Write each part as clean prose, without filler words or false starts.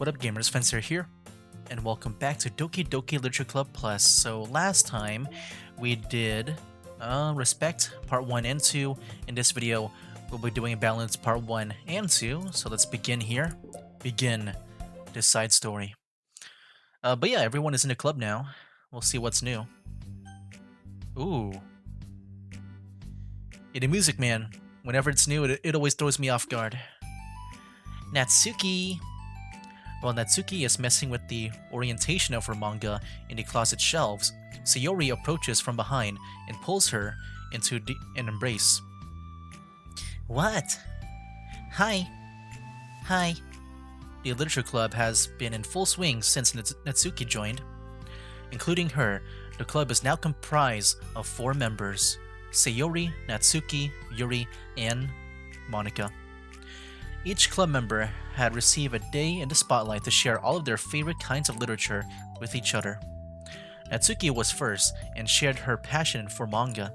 What up gamers, Fencer here, and welcome back to Doki Doki Literature Club Plus. So last time we did Respect Part 1 and 2. In this video we'll be doing Balance Part 1 and 2, so let's begin here. Begin this side story. But yeah, everyone is in the club now. We'll see what's new. Ooh. Yeah, the music, man. Whenever it's new, it always throws me off guard. Natsuki! While Natsuki is messing with the orientation of her manga in the closet shelves, Sayori approaches from behind and pulls her into an embrace. What? Hi. Hi. The literature club has been in full swing since Natsuki joined. Including her, the club is now comprised of 4 members: Sayori, Natsuki, Yuri, and Monika. Each club member had received a day in the spotlight to share all of their favorite kinds of literature with each other. Natsuki was first and shared her passion for manga.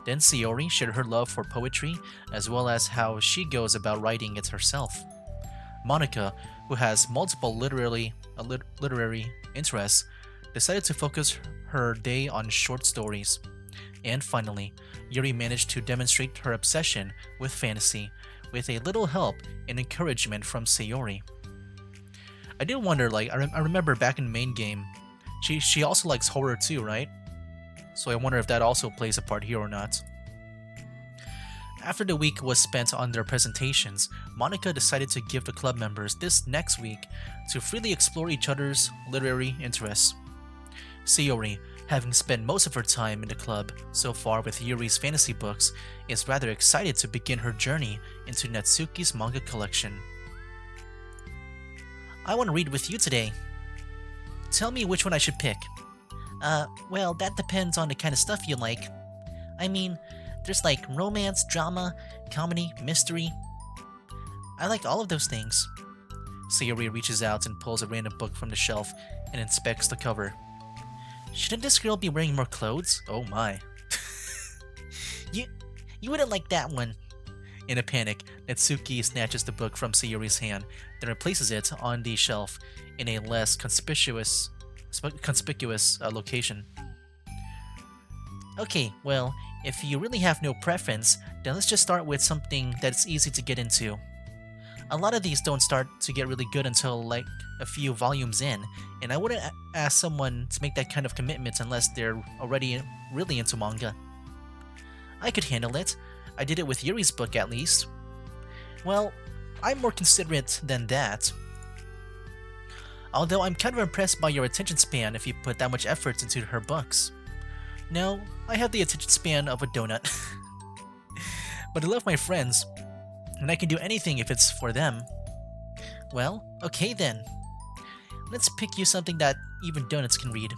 Then Sayori shared her love for poetry as well as how she goes about writing it herself. Monika, who has multiple literary interests, decided to focus her day on short stories. And finally, Yuri managed to demonstrate her obsession with fantasy, with a little help and encouragement from Sayori. I did wonder, I remember back in the main game, she also likes horror too, right? So I wonder if that also plays a part here or not. After the week was spent on their presentations, Monika decided to give the club members this next week to freely explore each other's literary interests. Sayori, having spent most of her time in the club so far with Yuri's fantasy books, is rather excited to begin her journey into Natsuki's manga collection. I want to read with you today. Tell me which one I should pick. Well, that depends on the kind of stuff you like. I mean, there's like romance, drama, comedy, mystery. I like all of those things. Sayori reaches out and pulls a random book from the shelf and inspects the cover. Shouldn't this girl be wearing more clothes? Oh my. You wouldn't like that one. In a panic, Natsuki snatches the book from Sayori's hand, then replaces it on the shelf in a less conspicuous location. Okay, well, if you really have no preference, then let's just start with something that's easy to get into. A lot of these don't start to get really good until like a few volumes in, and I wouldn't ask someone to make that kind of commitment unless they're already really into manga. I could handle it. I did it with Yuri's book at least. Well, I'm more considerate than that. Although I'm kind of impressed by your attention span if you put that much effort into her books. No, I have the attention span of a donut. But I love my friends, and I can do anything if it's for them. Well, okay then. Let's pick you something that even donuts can read.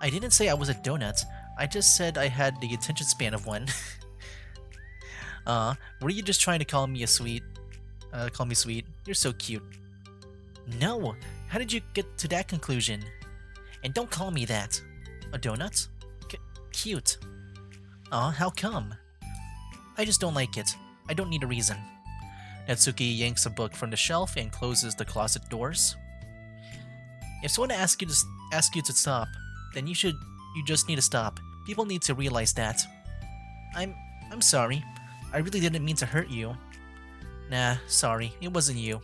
I didn't say I was a donut, I just said I had the attention span of one. Were you just trying to call me sweet? You're so cute. No, how did you get to that conclusion? And don't call me that. A donut? Cute. How come? I just don't like it. I don't need a reason. Natsuki yanks a book from the shelf and closes the closet doors. If someone asks you to stop, then you just need to stop. People need to realize that. I'm sorry. I really didn't mean to hurt you. Nah, sorry, it wasn't you.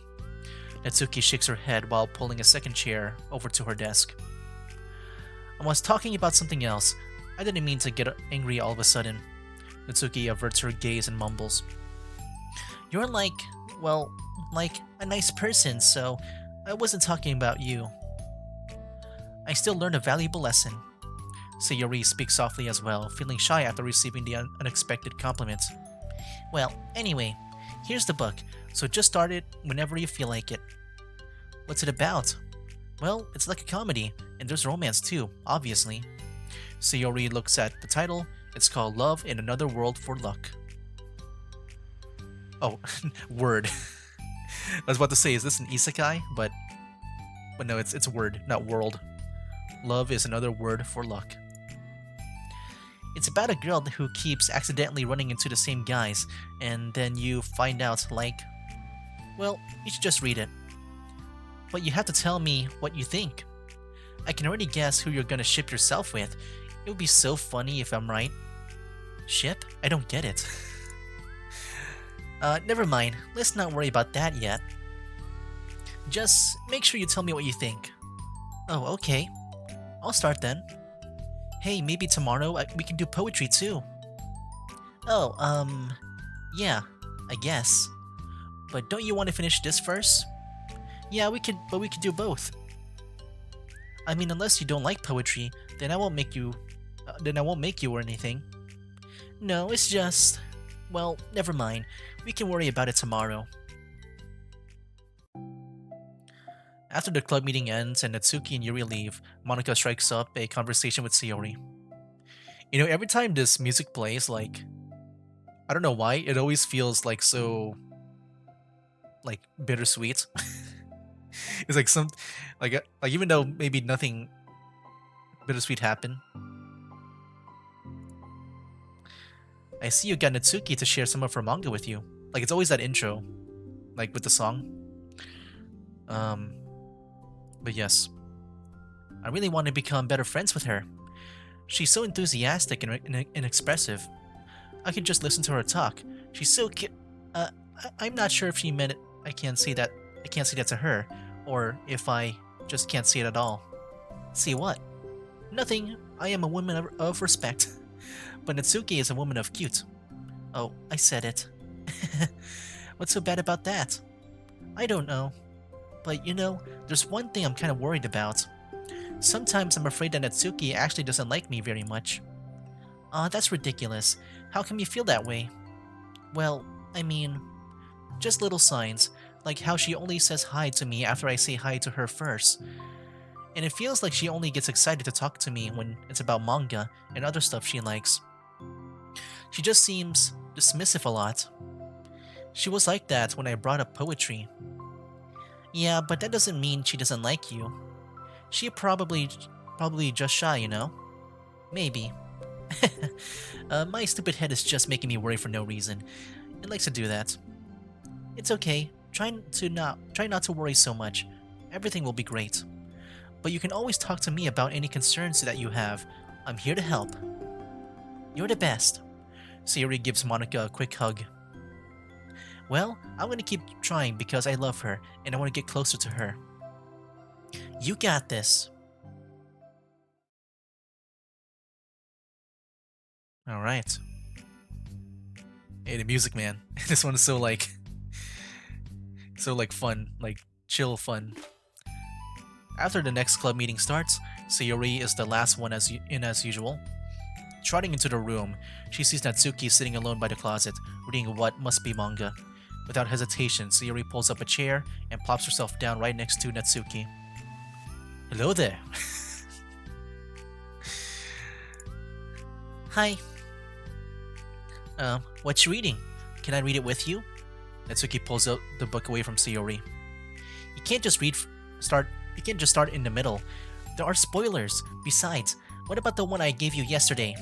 Natsuki shakes her head while pulling a second chair over to her desk. I was talking about something else. I didn't mean to get angry all of a sudden. Natsuki averts her gaze and mumbles. You're like a nice person, so I wasn't talking about you. I still learned a valuable lesson. Sayori speaks softly as well, feeling shy after receiving the unexpected compliment. Well, anyway, here's the book, so just start it whenever you feel like it. What's it about? Well, it's like a comedy, and there's romance too, obviously. Sayori looks at the title. It's called Love in Another World for Luck. Oh, word. I was about to say, is this an isekai? But no, it's a word, not world. Love is another word for luck. It's about a girl who keeps accidentally running into the same guys, and then you find out, well, you should just read it. But you have to tell me what you think. I can already guess who you're gonna ship yourself with. It would be so funny if I'm right. Ship? I don't get it. Never mind. Let's not worry about that yet. Just make sure you tell me what you think. Oh, okay. I'll start then. Hey, maybe tomorrow we can do poetry too. Oh, yeah, I guess. But don't you want to finish this first? Yeah, but we could do both. I mean, unless you don't like poetry, then I won't make you. Then I won't make you or anything. No, it's just. Well, never mind. We can worry about it tomorrow. After the club meeting ends and Natsuki and Yuri leave, Monica strikes up a conversation with Sayori. You know, every time this music plays, like, I don't know why, it always feels like so, like, bittersweet. It's like like even though maybe nothing bittersweet happened. I see you got Natsuki to share some of her manga with you. Like, it's always that intro, like with the song. But yes, I really want to become better friends with her. She's so enthusiastic and expressive. I can just listen to her talk. She's so I'm not sure if she meant it. I can't say that to her, or if I just can't say it at all. See what? Nothing. I am a woman of respect. But Natsuki is a woman of cute. Oh, I said it. What's so bad about that? I don't know. But you know, there's one thing I'm kind of worried about. Sometimes I'm afraid that Natsuki actually doesn't like me very much. Aw, that's ridiculous. How come you feel that way? Well, I mean, just little signs, like how she only says hi to me after I say hi to her first. And it feels like she only gets excited to talk to me when it's about manga and other stuff she likes. She just seems dismissive a lot. She was like that when I brought up poetry. Yeah, but that doesn't mean she doesn't like you. She probably just shy, you know? Maybe. My stupid head is just making me worry for no reason. It likes to do that. It's okay. Try not to worry so much. Everything will be great. But you can always talk to me about any concerns that you have. I'm here to help. You're the best. Sayori gives Monica a quick hug. Well, I'm gonna keep trying because I love her and I want to get closer to her. You got this. Alright. Hey, the music, man. This one is so like fun, like chill fun. After the next club meeting starts, Sayori is the last one as usual. Trotting into the room, she sees Natsuki sitting alone by the closet, reading what must be manga. Without hesitation, Sayori pulls up a chair and plops herself down right next to Natsuki. Hello there. Hi. What you reading? Can I read it with you? Natsuki pulls out the book away from Sayori. You can't just start in the middle. There are spoilers. Besides, what about the one I gave you yesterday?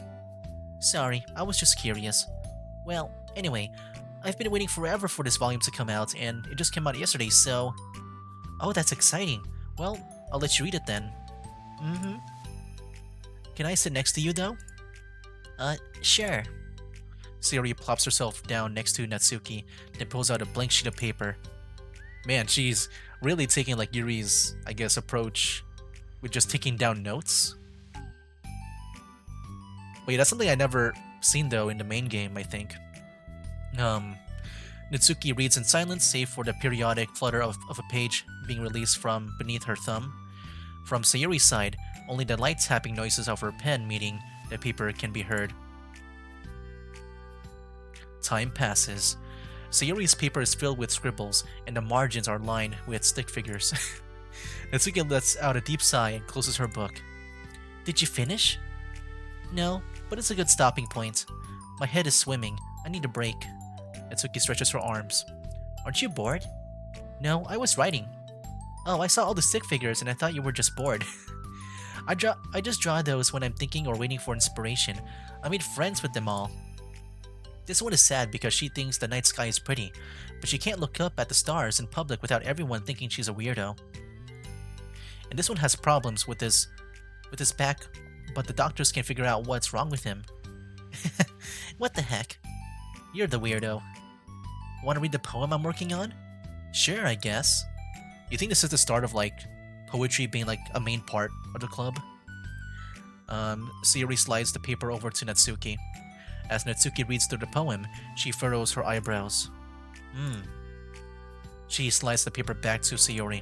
Sorry, I was just curious. Well, anyway, I've been waiting forever for this volume to come out, and it just came out yesterday, so... Oh, that's exciting. Well, I'll let you read it then. Mm-hmm. Can I sit next to you, though? Sure. Sayori plops herself down next to Natsuki, then pulls out a blank sheet of paper. Man, she's really taking like Yuri's, I guess, approach with just taking down notes. But yeah, that's something I never seen though in the main game, I think. Natsuki reads in silence, save for the periodic flutter of a page being released from beneath her thumb. From Sayori's side, only the light tapping noises of her pen meeting the paper can be heard. Time passes. Sayori's paper is filled with scribbles, and the margins are lined with stick figures. Natsuki lets out a deep sigh and closes her book. Did you finish? No, but it's a good stopping point. My head is swimming. I need a break. Natsuki stretches her arms. Aren't you bored? No, I was writing. Oh, I saw all the stick figures and I thought you were just bored. I just draw those when I'm thinking or waiting for inspiration. I made friends with them all. This one is sad because she thinks the night sky is pretty, but she can't look up at the stars in public without everyone thinking she's a weirdo. and this one has problems with his back, but the doctors can't figure out what's wrong with him. What the heck? You're the weirdo. Want to read the poem I'm working on? Sure, I guess. You think this is the start of, like, poetry being, like, a main part of the club? Sayori slides the paper over to Natsuki. As Natsuki reads through the poem, she furrows her eyebrows. She slides the paper back to Sayori.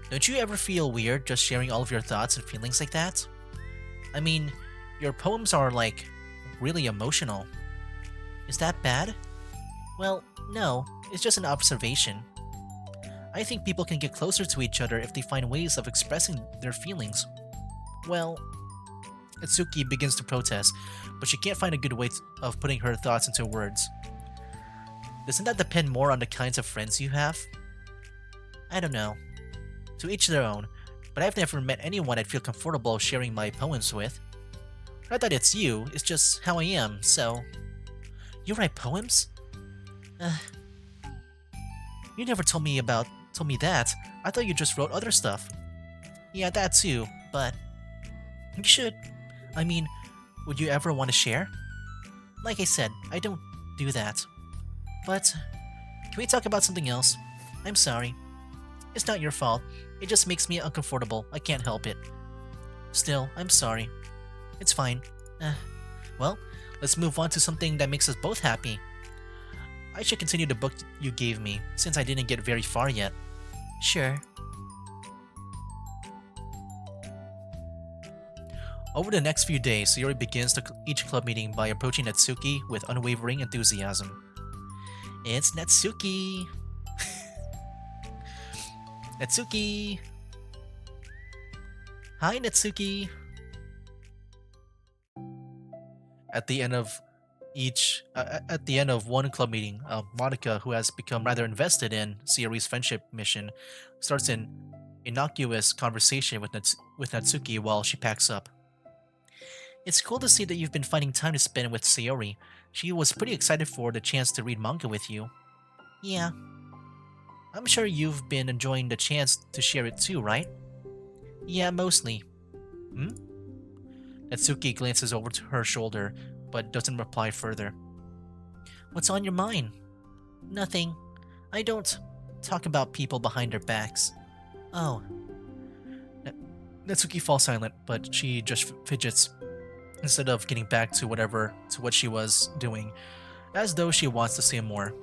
Don't you ever feel weird just sharing all of your thoughts and feelings like that? I mean, your poems are, like, really emotional. Is that bad? Well, no, it's just an observation. I think people can get closer to each other if they find ways of expressing their feelings. Well, Natsuki begins to protest, but she can't find a good way of putting her thoughts into words. Doesn't that depend more on the kinds of friends you have? I don't know. To each their own, but I've never met anyone I'd feel comfortable sharing my poems with. Not that it's you, it's just how I am, so... You write poems? You never told me that. I thought you just wrote other stuff. Yeah, that too, but... You should. I mean, would you ever want to share? Like I said, I don't do that. But, can we talk about something else? I'm sorry. It's not your fault. It just makes me uncomfortable. I can't help it. Still, I'm sorry. It's fine. Well, let's move on to something that makes us both happy. I should continue the book you gave me, since I didn't get very far yet. Sure. Over the next few days, Sayori begins each club meeting by approaching Natsuki with unwavering enthusiasm. It's Natsuki! Natsuki! Hi, Natsuki! At the end of one club meeting, Monica, who has become rather invested in Sayori's friendship mission, starts an innocuous conversation with Natsuki while she packs up. It's cool to see that you've been finding time to spend with Sayori. She was pretty excited for the chance to read manga with you. Yeah. I'm sure you've been enjoying the chance to share it too, right? Yeah, mostly. Natsuki glances over to her shoulder, but doesn't reply further. What's on your mind? Nothing. I don't talk about people behind their backs. Oh. Natsuki falls silent, but she just fidgets instead of getting back to what she was doing, as though she wants to say more.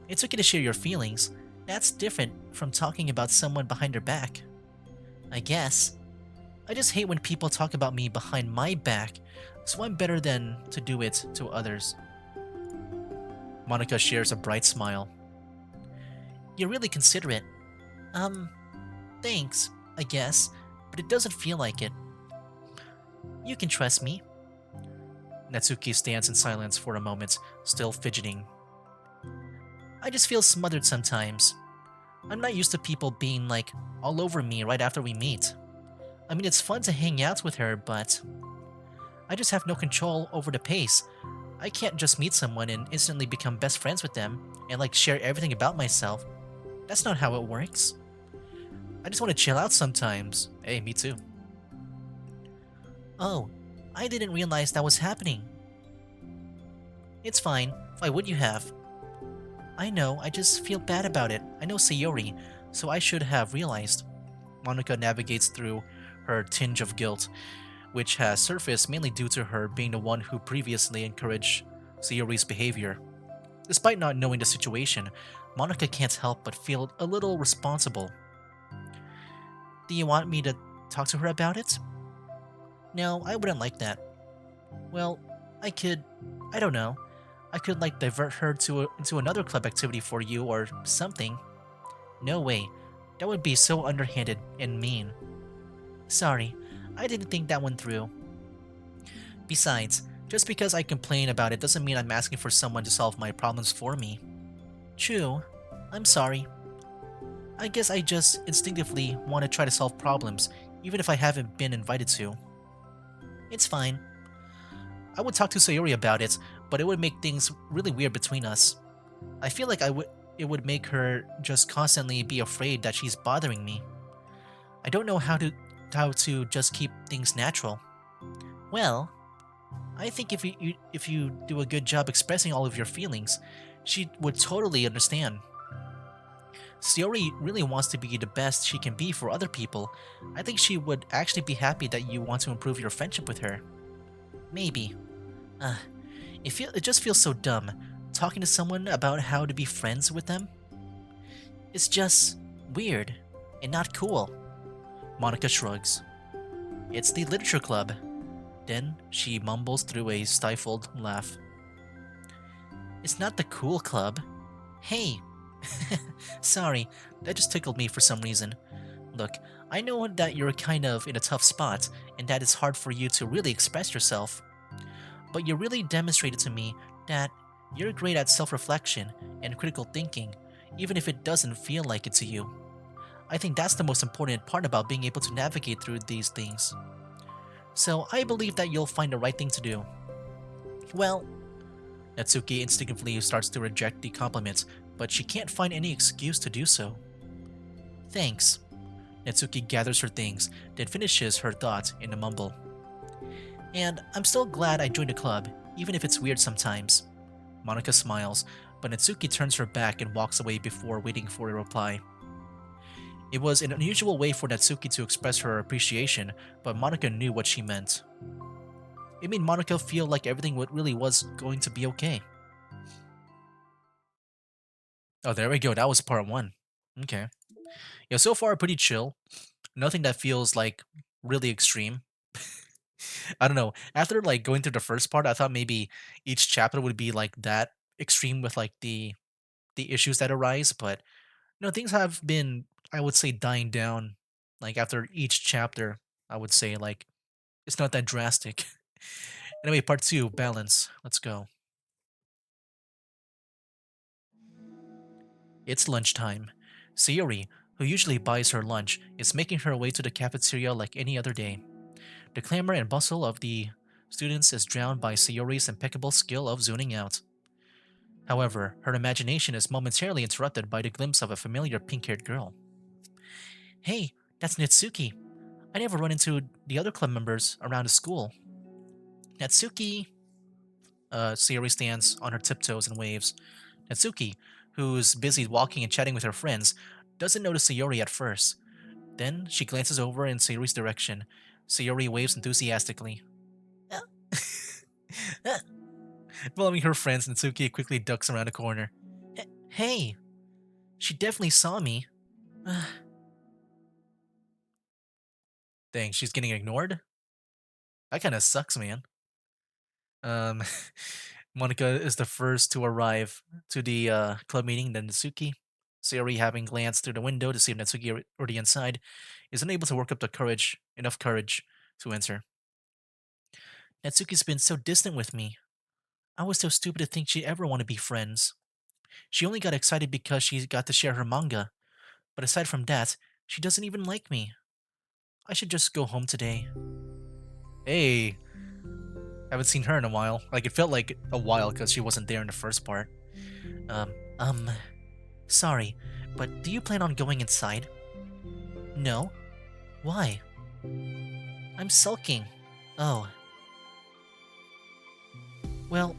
It's okay to share your feelings. That's different from talking about someone behind their back. I guess. I just hate when people talk about me behind my back, so I'm better than to do it to others. Monica shares a bright smile. You're really considerate. Thanks, I guess, but it doesn't feel like it. You can trust me. Natsuki stands in silence for a moment, still fidgeting. I just feel smothered sometimes. I'm not used to people being, like, all over me right after we meet. I mean, it's fun to hang out with her, but... I just have no control over the pace. I can't just meet someone and instantly become best friends with them and, like, share everything about myself. That's not how it works. I just want to chill out sometimes. Hey, me too. Oh, I didn't realize that was happening. It's fine. Why would you have? I know, I just feel bad about it. I know Sayori, so I should have realized. Monica navigates through her tinge of guilt, which has surfaced mainly due to her being the one who previously encouraged Sayori's behavior. Despite not knowing the situation, Monica can't help but feel a little responsible. Do you want me to talk to her about it? No, I wouldn't like that. Well, I don't know. I could, like, divert her into another club activity for you or something. No way. That would be so underhanded and mean. Sorry, I didn't think that one through. Besides, just because I complain about it doesn't mean I'm asking for someone to solve my problems for me. True. I'm sorry. I guess I just instinctively want to try to solve problems, even if I haven't been invited to. It's fine. I would talk to Sayori about it, but it would make things really weird between us. I feel like it would make her just constantly be afraid that she's bothering me. I don't know how to just keep things natural. Well, I think if you do a good job expressing all of your feelings, she would totally understand. Sayori really wants to be the best she can be for other people. I think she would actually be happy that you want to improve your friendship with her. Maybe. Uh, it just feels so dumb talking to someone about how to be friends with them. It's just weird and not cool. Monica shrugs. It's the literature club. Then she mumbles through a stifled laugh. It's not the cool club. Hey. Sorry, that just tickled me for some reason. Look, I know that you're kind of in a tough spot and that it's hard for you to really express yourself. But you really demonstrated to me that you're great at self-reflection and critical thinking, even if it doesn't feel like it to you. I think that's the most important part about being able to navigate through these things. So I believe that you'll find the right thing to do. Well, Natsuki instinctively starts to reject the compliments, but she can't find any excuse to do so. Thanks. Natsuki gathers her things, then finishes her thought in a mumble. And I'm still glad I joined the club, even if it's weird sometimes. Monica smiles, but Natsuki turns her back and walks away before waiting for a reply. It was an unusual way for Natsuki to express her appreciation, but Monica knew what she meant. It made Monica feel like everything really was going to be okay. Oh, there we go. That was part one. Okay. Yeah, so far pretty chill. Nothing that feels like really extreme. I don't know. After like going through the first part, I thought maybe each chapter would be like that extreme with like the issues that arise, but no, things have been, I would say, dying down. Like after each chapter, I would say like it's not that drastic. Anyway, part two, balance. Let's go. It's lunchtime. Sayori, who usually buys her lunch, is making her way to the cafeteria like any other day. The clamor and bustle of the students is drowned by Sayori's impeccable skill of zoning out. However, her imagination is momentarily interrupted by the glimpse of a familiar pink-haired girl. Hey, that's Natsuki. I never run into the other club members around the school. Natsuki! Sayori stands on her tiptoes and waves. Natsuki, who's busy walking and chatting with her friends, doesn't notice Sayori at first. Then she glances over in Sayori's direction. Sayori waves enthusiastically. Uh, uh, Following her friends, Natsuki quickly ducks around a corner. Hey! She definitely saw me. Dang, she's getting ignored? That kinda sucks, man. Um, Monica is the first to arrive to the club meeting, then Natsuki. Sayori, having glanced through the window to see if Natsuki already inside, is unable to work up enough courage to enter. Natsuki's been so distant with me. I was so stupid to think she'd ever want to be friends. She only got excited because she got to share her manga, but aside from that, she doesn't even like me. I should just go home today. Hey, haven't seen her in a while. Like, it felt like a while because she wasn't there in the first part. Um, um, sorry, but do you plan on going inside? No. Why? I'm sulking. Oh. Well,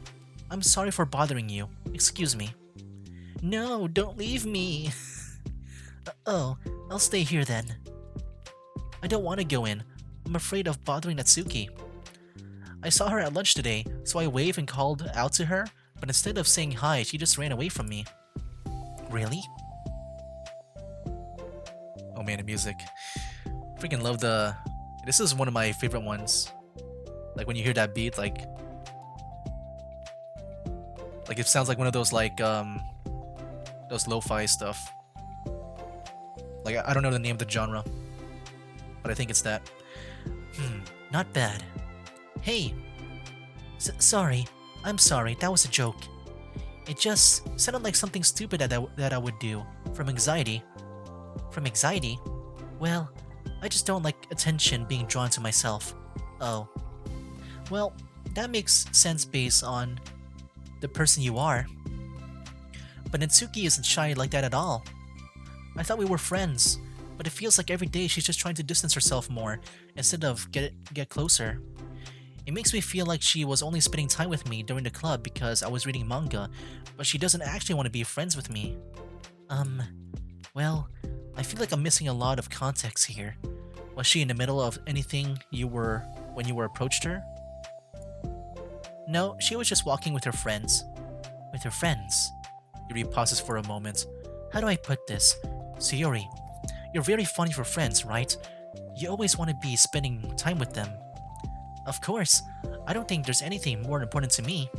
I'm sorry for bothering you. Excuse me. No, don't leave me. Oh, I'll stay here then. I don't want to go in. I'm afraid of bothering Natsuki. I saw her at lunch today, so I waved and called out to her, but instead of saying hi, she just ran away from me. Really? Oh man, the music. Freaking love the... This is one of my favorite ones. Like when you hear that beat, like it sounds like one of those like those lo-fi stuff. Like I don't know the name of the genre, but I think it's that. Not bad. Hey, sorry. I'm sorry. That was a joke. It just sounded like something stupid that I would do from anxiety. From anxiety? Well, I just don't like attention being drawn to myself. Oh. Well, that makes sense based on the person you are. But Natsuki isn't shy like that at all. I thought we were friends. But it feels like every day she's just trying to distance herself more instead of get closer. It makes me feel like she was only spending time with me during the club because I was reading manga, but she doesn't actually want to be friends with me. Um, well, I feel like I'm missing a lot of context here. Was she in the middle of anything when you were approached her? No, she was just walking with her friends. With her friends? Yuri pauses for a moment. How do I put this? Sayori, you're very funny for friends, right? You always want to be spending time with them. Of course, I don't think there's anything more important to me.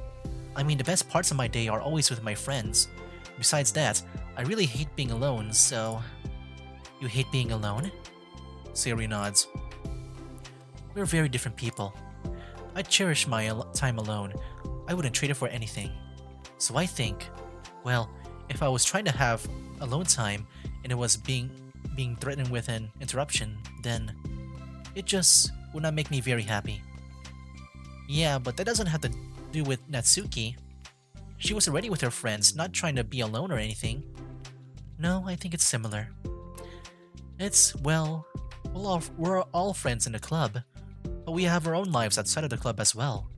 I mean, the best parts of my day are always with my friends. Besides that, I really hate being alone, so... You hate being alone? Sayori nods. We're very different people. I cherish my time alone. I wouldn't trade it for anything. So I think, well, if I was trying to have alone time and it was being threatened with an interruption, then it just would not make me very happy. Yeah, but that doesn't have to do with Natsuki. She was already with her friends, not trying to be alone or anything. No, I think it's similar. We're all friends in the club, but we have our own lives outside of the club as well.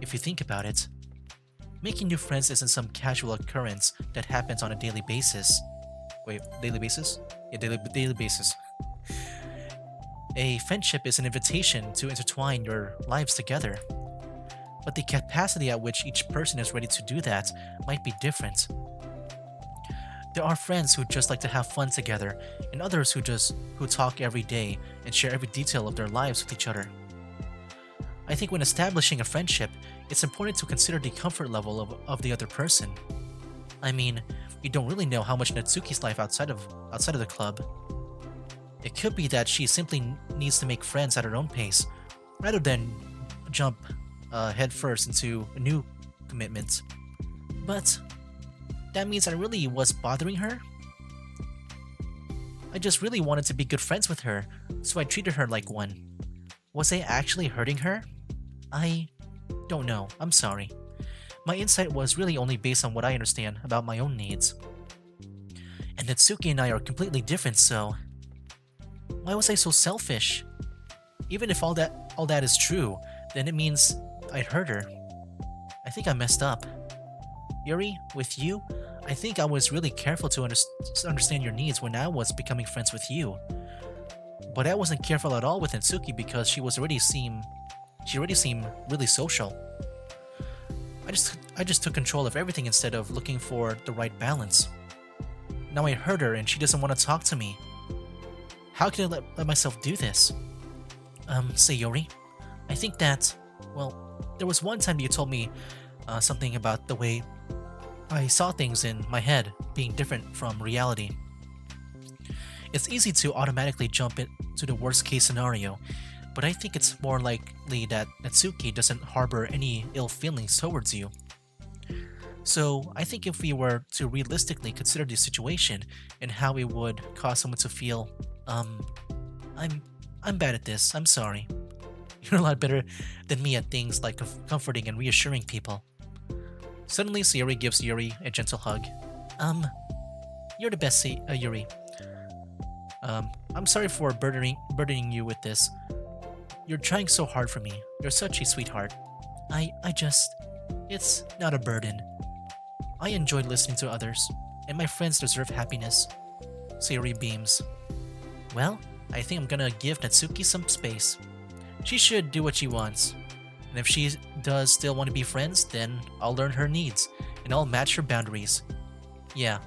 If you think about it, making new friends isn't some casual occurrence that happens on a daily basis. Wait, daily basis? Yeah, daily basis. A friendship is an invitation to intertwine your lives together. But the capacity at which each person is ready to do that might be different. There are friends who just like to have fun together, and others who talk every day and share every detail of their lives with each other. I think when establishing a friendship, it's important to consider the comfort level of the other person. I mean, you don't really know how much Natsuki's life outside of the club. It could be that she simply needs to make friends at her own pace, rather than jump headfirst into a new commitment. But that means I really was bothering her? I just really wanted to be good friends with her, so I treated her like one. Was I actually hurting her? I don't know, I'm sorry. My insight was really only based on what I understand about my own needs. And Natsuki and I are completely different, so... Why was I so selfish? Even if all that is true, then it means I'd hurt her. I think I messed up. Yuri, with you, I think I was really careful to understand your needs when I was becoming friends with you. But I wasn't careful at all with Natsuki because she already seemed really social. I just took control of everything instead of looking for the right balance. Now I hurt her and she doesn't want to talk to me. How can I let myself do this? Sayori, I think that, well, there was one time you told me something about the way I saw things in my head being different from reality. It's easy to automatically jump into the worst case scenario, but I think it's more likely that Natsuki doesn't harbor any ill feelings towards you. So I think if we were to realistically consider the situation and how it would cause someone to feel, I'm bad at this, I'm sorry. You're a lot better than me at things like comforting and reassuring people. Suddenly, Sayori gives Yuri a gentle hug. You're the best, Yuri. I'm sorry for burdening you with this. You're trying so hard for me. You're such a sweetheart. It's not a burden. I enjoy listening to others, and my friends deserve happiness. Sayori beams. Well, I think I'm gonna give Natsuki some space. She should do what she wants. And if she does still want to be friends, then I'll learn her needs, and I'll match her boundaries. Yeah,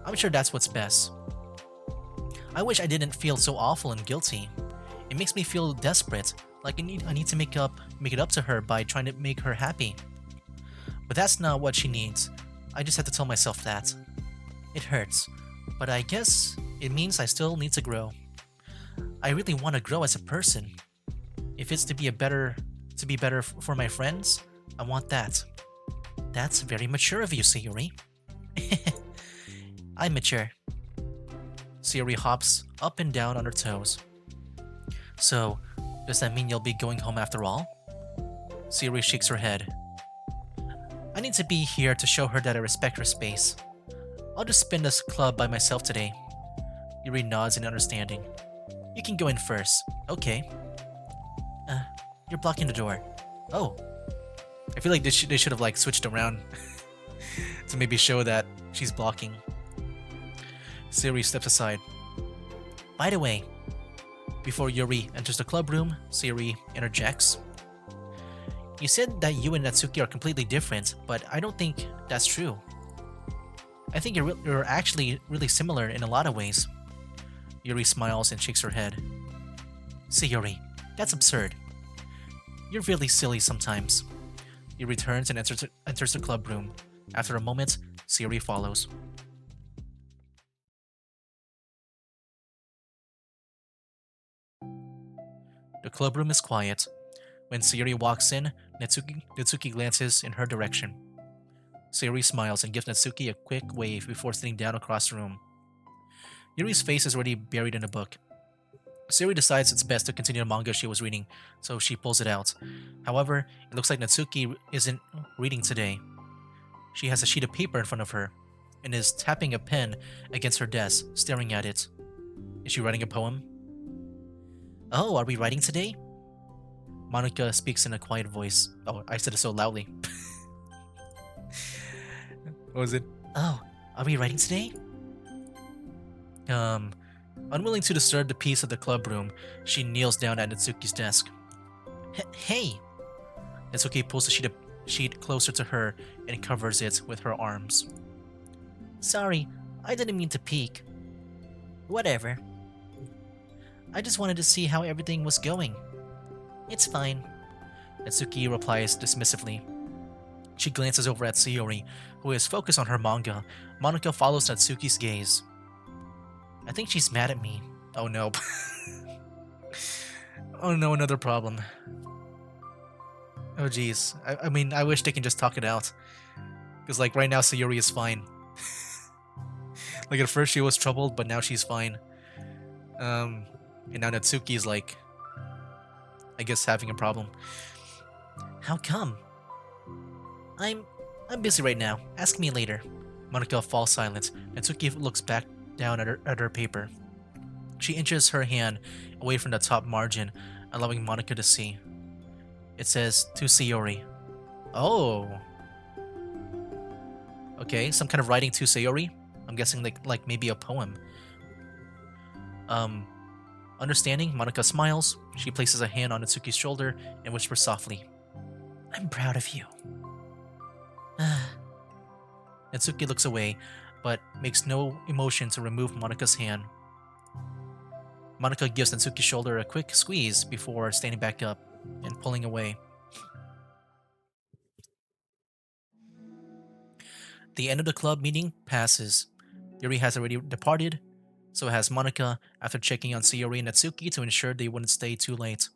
I'm sure that's what's best. I wish I didn't feel so awful and guilty. It makes me feel desperate, like I need to make it up to her by trying to make her happy. But that's not what she needs. I just have to tell myself that. It hurts, but I guess it means I still need to grow. I really want to grow as a person. If it's to be better for my friends, I want that. That's very mature of you, Sayori. I'm mature. Sayori hops up and down on her toes. So, does that mean you'll be going home after all? Sayori shakes her head. I need to be here to show her that I respect her space. I'll just spend this club by myself today. Yuri nods in understanding. You can go in first. Okay. Uh, you're blocking the door. Oh. I feel like they should have like switched around to maybe show that she's blocking. Sayori steps aside. By the way, before Yuri enters the club room, Sayori interjects. You said that you and Natsuki are completely different, but I don't think that's true. I think you're actually really similar in a lot of ways. Yuri smiles and shakes her head. Sayori, that's absurd. You're really silly sometimes. He returns and enters the club room. After a moment, Sayori follows. The club room is quiet. When Sayori walks in, Natsuki glances in her direction. Sayori smiles and gives Natsuki a quick wave before sitting down across the room. Yuri's face is already buried in a book. Sayori decides it's best to continue the manga she was reading, so she pulls it out. However, it looks like Natsuki isn't reading today. She has a sheet of paper in front of her and is tapping a pen against her desk, staring at it. Is she writing a poem? Oh, are we writing today? Monica speaks in a quiet voice. Oh, I said it so loudly. What was it? Oh, are we writing today? Unwilling to disturb the peace of the club room, she kneels down at Natsuki's desk. Hey! Natsuki pulls the sheet closer to her and covers it with her arms. Sorry, I didn't mean to peek. Whatever. I just wanted to see how everything was going. It's fine. Natsuki replies dismissively. She glances over at Sayori, who is focused on her manga. Monica follows Natsuki's gaze. I think she's mad at me. Oh no. Oh no, another problem. Oh jeez. I mean, I wish they can just talk it out. Because like right now Sayori is fine. Like at first she was troubled, but now she's fine. And now Natsuki is like, I guess having a problem. How come? I'm busy right now. Ask me later. Monica falls silent. Natsuki looks back down at her paper. She inches her hand away from the top margin, allowing Monica to see. It says, to Sayori. Oh. Okay, some kind of writing to Sayori? I'm guessing like maybe a poem. Understanding, Monica smiles. She places a hand on Natsuki's shoulder and whispers softly, I'm proud of you. Natsuki looks away, but makes no emotion to remove Monika's hand. Monica gives Natsuki's shoulder a quick squeeze before standing back up and pulling away. The end of the club meeting passes. Yuri has already departed, so has Monica after checking on Sayori and Natsuki to ensure they wouldn't stay too late.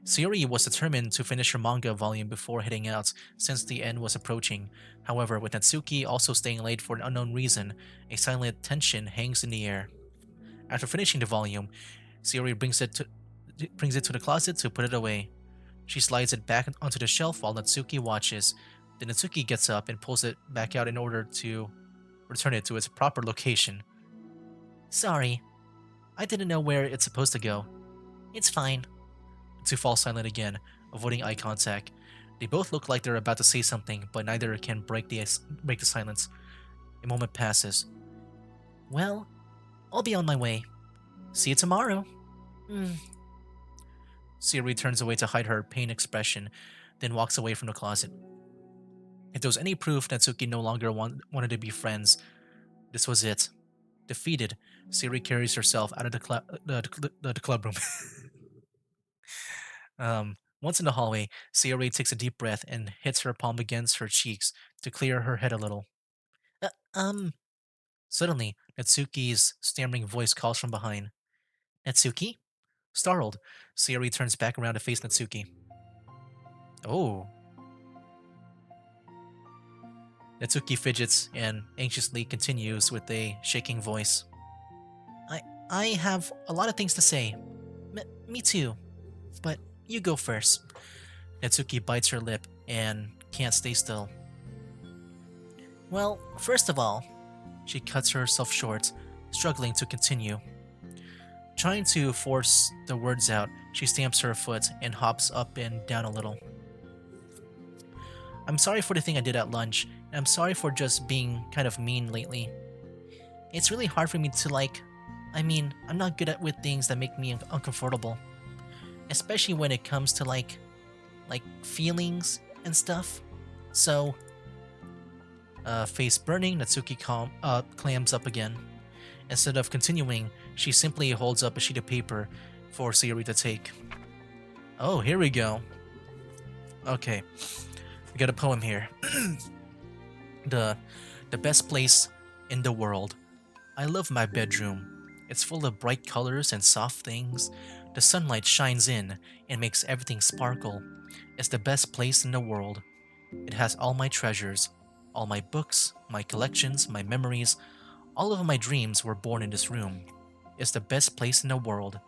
Sayori was determined to finish her manga volume before heading out, since the end was approaching. However, with Natsuki also staying late for an unknown reason, a silent tension hangs in the air. After finishing the volume, Sayori brings it to the closet to put it away. She slides it back onto the shelf while Natsuki watches. Then Natsuki gets up and pulls it back out in order to return it to its proper location. Sorry, I didn't know where it's supposed to go. It's fine. To fall silent again, avoiding eye contact. They both look like they're about to say something, but neither can break the silence. A moment passes. Well, I'll be on my way. See you tomorrow. Sayori turns away to hide her pain expression, then walks away from the closet. If there was any proof Natsuki no longer wanted to be friends, this was it. Defeated, Sayori carries herself out of the club room. Once in the hallway, Sayori takes a deep breath and hits her palm against her cheeks to clear her head a little. Suddenly, Natsuki's stammering voice calls from behind. Natsuki? Startled, Sayori turns back around to face Natsuki. Oh. Natsuki fidgets and anxiously continues with a shaking voice. I have a lot of things to say. Me too. But you go first. Natsuki bites her lip and can't stay still. Well, first of all, she cuts herself short, struggling to continue. Trying to force the words out, she stamps her foot and hops up and down a little. I'm sorry for the thing I did at lunch, and I'm sorry for just being kind of mean lately. It's really hard for me to I'm not good at with things that make me uncomfortable, especially when it comes to like feelings and stuff. So, face burning, Natsuki clams up again. Instead of continuing, she simply holds up a sheet of paper for Sayori to take. Oh, here we go. Okay, we got a poem here. the the best place in the world. I love my bedroom. It's full of bright colors and soft things. The sunlight shines in and makes everything sparkle. It's the best place in the world. It has all my treasures, all my books, my collections, my memories. All of my dreams were born in this room. It's the best place in the world.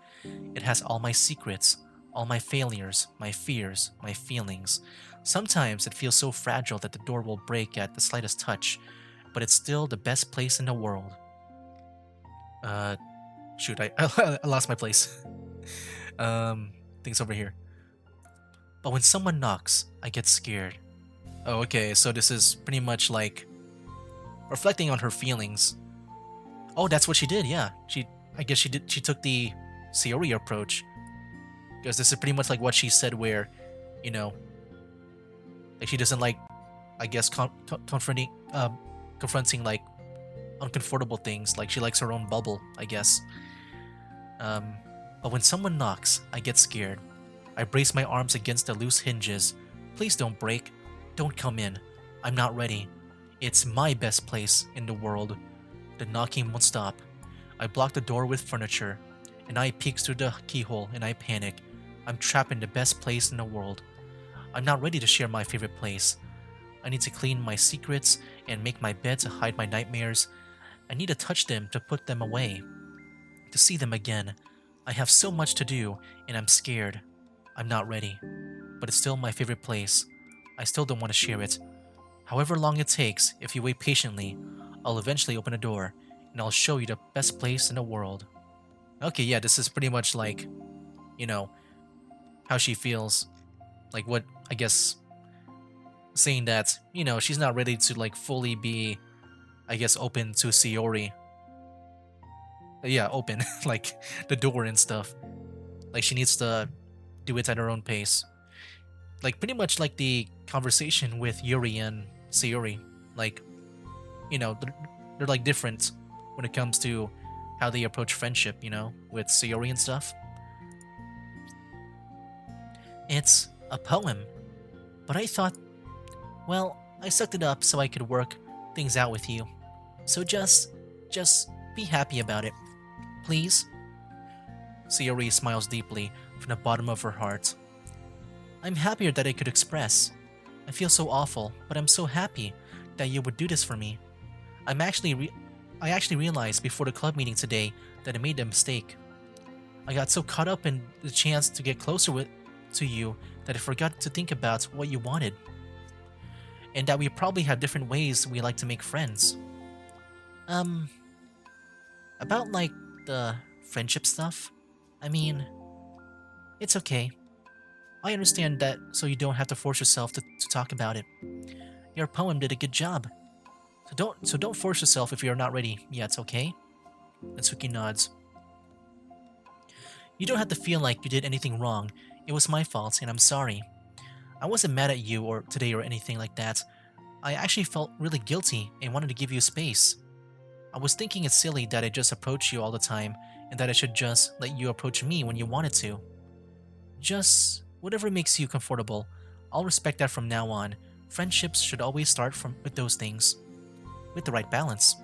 It has all my secrets, all my failures, my fears, my feelings. Sometimes it feels so fragile that the door will break at the slightest touch, but it's still the best place in the world. Uh, shoot, I lost my place. Things over here. But when someone knocks, I get scared. Oh, okay, so this is pretty much like reflecting on her feelings. Oh, that's what she did, yeah. I guess she took the Sayori approach. Because this is pretty much like what she said where, you know, like she doesn't like, I guess, confronting like uncomfortable things. Like she likes her own bubble, I guess. But when someone knocks, I get scared. I brace my arms against the loose hinges. Please don't break. Don't come in. I'm not ready. It's my best place in the world. The knocking won't stop. I block the door with furniture. An eye peeks through the keyhole and I panic. I'm trapped in the best place in the world. I'm not ready to share my favorite place. I need to clean my secrets and make my bed to hide my nightmares. I need to touch them to put them away. To see them again. I have so much to do and I'm scared. I'm not ready. But it's still my favorite place. I still don't want to share it. However long it takes, if you wait patiently, I'll eventually open a door and I'll show you the best place in the world. Okay, yeah, this is pretty much like, you know, how she feels. Like what, I guess, saying that, she's not ready to like fully be, I guess, open to Sayori. Yeah, open, like the door and stuff. Like she needs to do it at her own pace. Like pretty much like the conversation with Yuri and Sayori. Like, they're like different when it comes to how they approach friendship, with Sayori and stuff. It's a poem, but I thought, well, I sucked it up so I could work things out with you. So just be happy about it, please. Sayori smiles deeply from the bottom of her heart. I'm happier that I could express. I feel so awful, but I'm so happy that you would do this for me. I actually realized before the club meeting today that I made a mistake. I got so caught up in the chance to get closer to you that I forgot to think about what you wanted. And that we probably have different ways we like to make friends. About like the friendship stuff? I mean, it's okay. I understand that so you don't have to force yourself to talk about it. Your poem did a good job. So don't force yourself if you're not ready yet, okay? Natsuki nods. You don't have to feel like you did anything wrong. It was my fault and I'm sorry. I wasn't mad at you or today or anything like that. I actually felt really guilty and wanted to give you space. I was thinking it's silly that I just approach you all the time and that I should just let you approach me when you wanted to. Just whatever makes you comfortable. I'll respect that from now on. Friendships should always start with those things. With the right balance.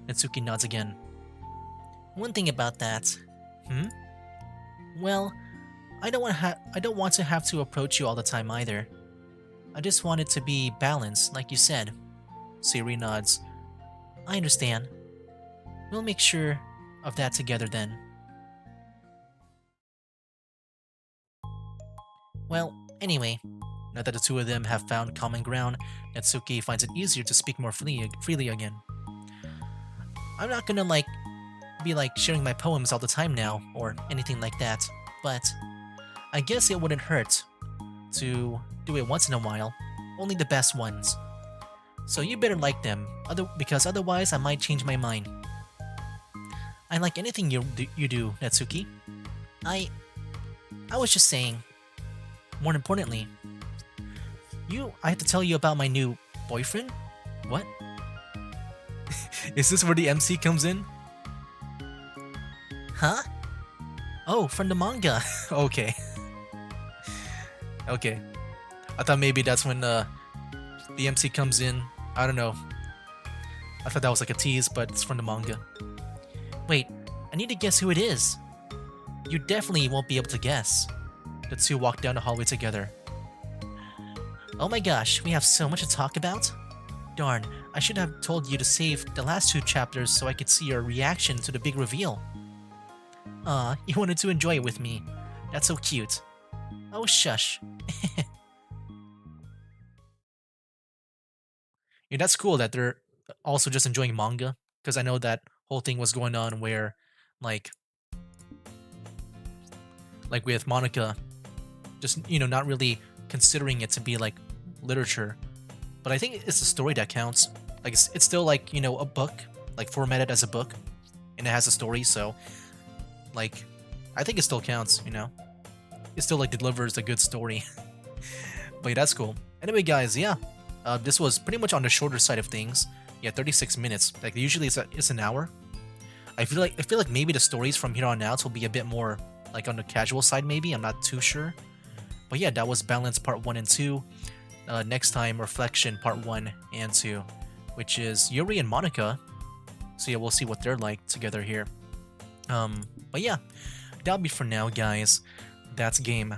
Natsuki nods again. One thing about that. Well, I don't want to have to approach you all the time either. I just want it to be balanced, like you said. Sayori nods. I understand. We'll make sure of that together then. Well, anyway, now that the two of them have found common ground, Natsuki finds it easier to speak more freely again. I'm not gonna be like sharing my poems all the time now, or anything like that, but I guess it wouldn't hurt to do it once in a while. Only the best ones. So you better like them, because otherwise I might change my mind. I like anything you do, Natsuki. I was just saying. More importantly, I have to tell you about my new boyfriend? What? Is this where the MC comes in? Huh? Oh, from the manga. Okay. Okay. I thought maybe that's when the MC comes in. I don't know. I thought that was like a tease, but it's from the manga. Wait, I need to guess who it is. You definitely won't be able to guess. The two walk down the hallway together. Oh my gosh, we have so much to talk about. Darn, I should have told you to save the last 2 chapters so I could see your reaction to the big reveal. Aw, you wanted to enjoy it with me. That's so cute. Oh, shush. Yeah, that's cool that they're also just enjoying manga, because I know that whole thing was going on where, like with Monica, just, not really considering it to be like literature. But I think it's the story that counts. Like, it's still like, a book, like formatted as a book, and it has a story, so like, I think it still counts, It still like delivers a good story. But yeah, that's cool. Anyway, guys, yeah. This was pretty much on the shorter side of things. Yeah, 36 minutes. Like usually it's an hour. I feel like maybe the stories from here on out will be a bit more like on the casual side, maybe. I'm not too sure. But yeah, that was Balance Part 1 and 2. Next time, Reflection Part 1 and 2, which is Yuri and Monica. So yeah, we'll see what they're like together here. But yeah, that'll be for now, guys. That's game.